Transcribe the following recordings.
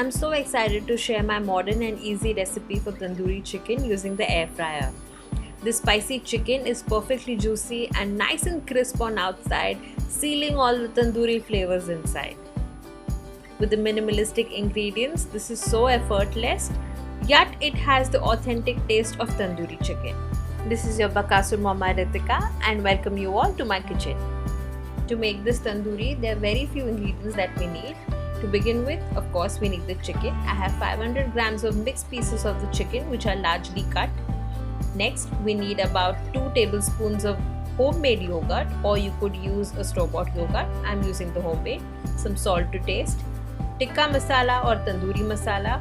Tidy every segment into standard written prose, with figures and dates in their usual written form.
I'm so excited to share my modern and easy recipe for tandoori chicken using the air fryer. This spicy chicken is perfectly juicy and nice and crisp on outside, sealing all the tandoori flavors inside. With the minimalistic ingredients, this is so effortless, yet it has the authentic taste of tandoori chicken. This is your Bakasur Mama Ritika and welcome you all to my kitchen. To make this tandoori, there are very few ingredients that we need. To begin with, of course, we need the chicken. I have 500 grams of mixed pieces of the chicken which are largely cut. Next, we need about 2 tablespoons of homemade yogurt, or you could use a store-bought yogurt. I'm using the homemade. Some salt to taste. Tikka masala or tandoori masala.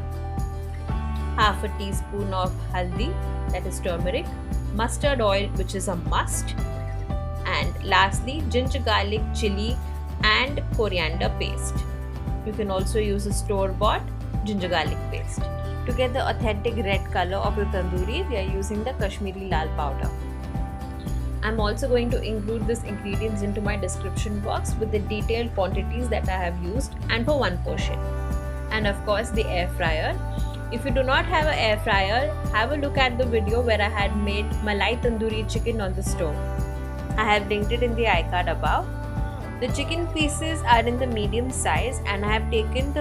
Half a teaspoon of haldi, that is turmeric. Mustard oil, which is a must. And lastly, ginger garlic chili and coriander paste. You can also use a store-bought ginger garlic paste. To get the authentic red color of the tandoori, we are using the Kashmiri lal powder. I'm also going to include these ingredients into my description box with the detailed quantities that I have used and for one portion. And of course the air fryer. If you do not have an air fryer, have a look at the video where I had made malai tandoori chicken on the stove. I have linked it in the iCard above. The chicken pieces are in the medium size and I have taken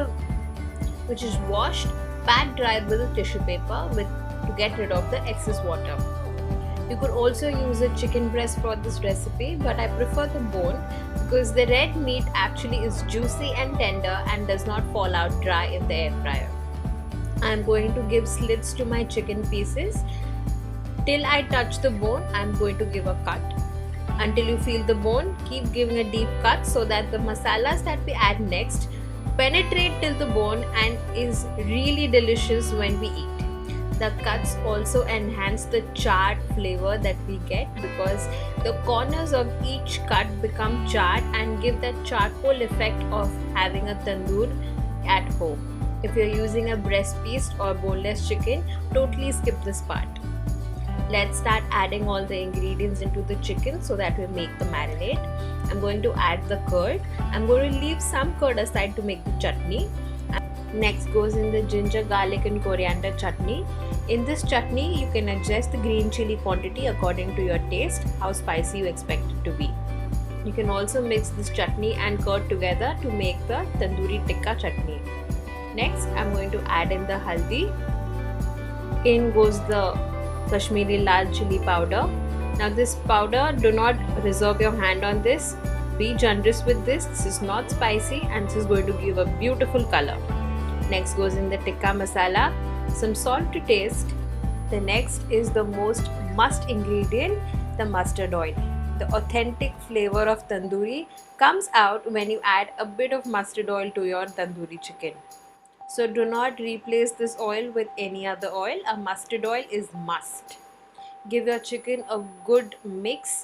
which is washed, pat dry with a tissue paper to get rid of the excess water. You could also use a chicken breast for this recipe, but I prefer the bone because the red meat actually is juicy and tender and does not fall out dry in the air fryer. I am going to give slits to my chicken pieces. Till I touch the bone, I am going to give a cut. Until you feel the bone, keep giving a deep cut so that the masalas that we add next penetrate till the bone and is really delicious when we eat. The cuts also enhance the charred flavor that we get because the corners of each cut become charred and give that charcoal effect of having a tandoor at home. If you're using a breast piece or boneless chicken, totally skip this part. Let's start adding all the ingredients into the chicken so that we make the marinade. I'm going to add the curd. I'm going to leave some curd aside to make the chutney. Next goes in the ginger, garlic and coriander chutney. In this chutney, you can adjust the green chili quantity according to your taste, how spicy you expect it to be. You can also mix this chutney and curd together to make the tandoori tikka chutney. Next, I'm going to add in the haldi. In goes the Kashmiri lal chili powder. Now this powder, do not reserve your hand on this. Be generous with this. This is not spicy and this is going to give a beautiful color. Next goes in the tikka masala. Some salt to taste. The next is the most must ingredient, the mustard oil. The authentic flavor of tandoori comes out when you add a bit of mustard oil to your tandoori chicken. So do not replace this oil with any other oil. A mustard oil is must. Give your chicken a good mix.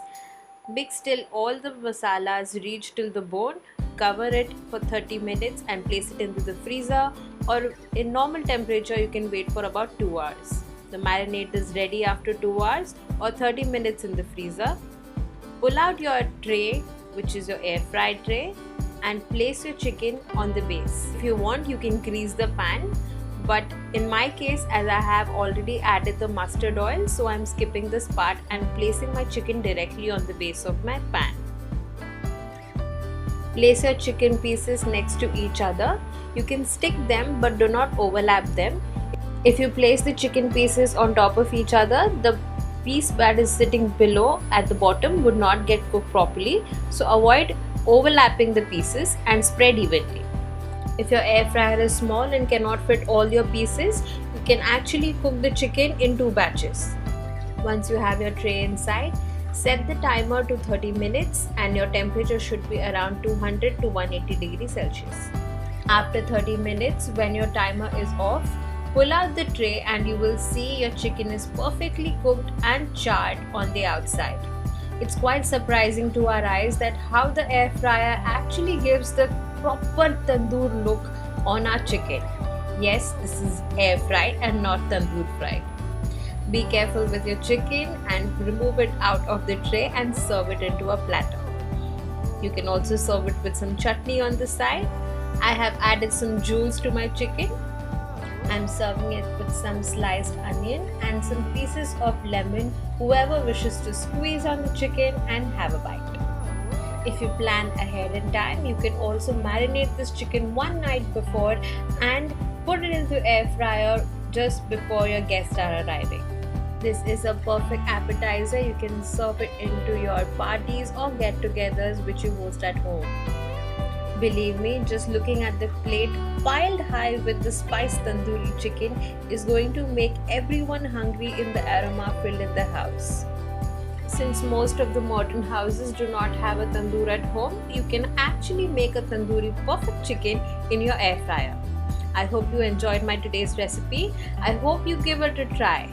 Mix till all the masalas reach till the bone. Cover it for 30 minutes and place it into the freezer, or in normal temperature you can wait for about 2 hours. The marinade is ready after 2 hours or 30 minutes in the freezer. Pull out your tray, which is your air fried tray, and place your chicken on the base. If you want, you can grease the pan, but in my case, as I have already added the mustard oil, so I'm skipping this part and placing my chicken directly on the base of my pan. Place your chicken pieces next to each other. You can stick them but do not overlap them. If you place the chicken pieces on top of each other, the piece that is sitting below at the bottom would not get cooked properly, so avoid overlapping the pieces and spread evenly. If your air fryer is small and cannot fit all your pieces, you can actually cook the chicken in 2 batches. Once you have your tray inside, set the timer to 30 minutes and your temperature should be around 200 to 180 degrees Celsius. After 30 minutes, when your timer is off, pull out the tray and you will see your chicken is perfectly cooked and charred on the outside. It's quite surprising to our eyes that how the air fryer actually gives the proper tandoor look on our chicken. Yes, this is air fried and not tandoor fried. Be careful with your chicken and remove it out of the tray and serve it into a platter. You can also serve it with some chutney on the side. I have added some juice to my chicken. I'm serving it with some sliced onion and some pieces of lemon, whoever wishes to squeeze on the chicken and have a bite. If you plan ahead in time, you can also marinate this chicken one night before and put it into air fryer just before your guests are arriving. This is a perfect appetizer. You can serve it into your parties or get-togethers which you host at home. Believe me, just looking at the plate piled high with the spiced tandoori chicken is going to make everyone hungry in the aroma filled in the house. Since most of the modern houses do not have a tandoor at home, you can actually make a tandoori perfect chicken in your air fryer. I hope you enjoyed my today's recipe. I hope you give it a try.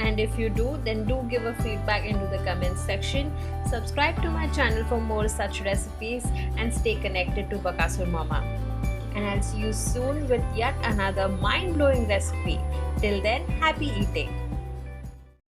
And if you do, then do give a feedback into the comments section. Subscribe to my channel for more such recipes and stay connected to Bakasur Mama. And I'll see you soon with yet another mind-blowing recipe. Till then, happy eating!